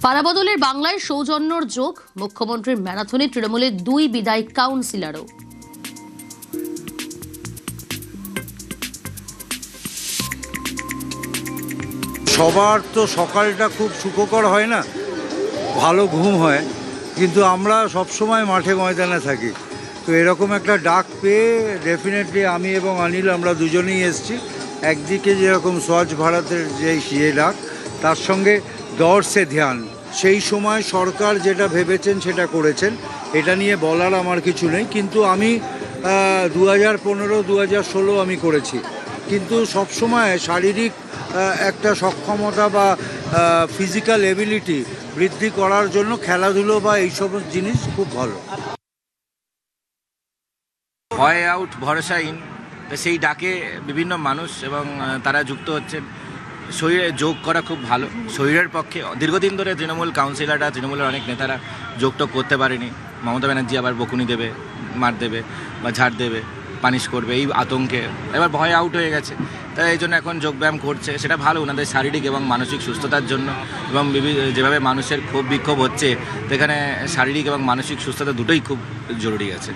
পালাবদলের বাংলায় সৌজন্যর যোগ, মুখ্যমন্ত্রীর ম্যারাথনে তৃণমূলের 2 বিদায়ী কাউন্সিলরও। সবার তো সকালটা খুব সুখকর হয় না, ভালো ঘুম হয়, কিন্তু আমরা সবসময় মাঠে ময়দানে থাকি। তো এরকম একটা ডাক পেয়ে ডেফিনেটলি আমি এবং অনিল আমরা দুজনেই এসেছি। একদিকে যেরকম স্বচ্ছ ভারতের যে ডাক, তার সঙ্গে দৌড় সে ধ্যান, সেই সময় সরকার যেটা ভেবেছেন সেটা করেছেন, এটা নিয়ে বলার আমার কিছু নেই। কিন্তু আমি 2015, 2016 আমি করেছি, কিন্তু সবসময় শারীরিক একটা সক্ষমতা বা ফিজিক্যাল এবিলিটি বৃদ্ধি করার জন্য খেলাধুলো বা এইসব জিনিস খুব ভালো। হয় আউট ভরসা ইন, সেই ডাকে বিভিন্ন মানুষ এবং তারা যুক্ত হচ্ছেন। শরীরে যোগ করা খুব ভালো, শরীরের পক্ষে। দীর্ঘদিন ধরে তৃণমূল কাউন্সিলররা, তৃণমূলের অনেক নেতারা যোগটোগ করতে পারেনি। মমতা ব্যানার্জি আবার বকুনি দেবে, মার দেবে বা ঝাড় দেবে, পানিশ করবে, এই আতঙ্কে এবার ভয় আউট হয়ে গেছে। তাই এই জন্য এখন যোগব্যায়াম করছে, সেটা ভালো ওনাদের শারীরিক এবং মানসিক সুস্থতার জন্য। এবং যেভাবে মানুষের ক্ষোভ বিক্ষোভ হচ্ছে, সেখানে শারীরিক এবং মানসিক সুস্থতা দুটোই খুব জরুরি আছে।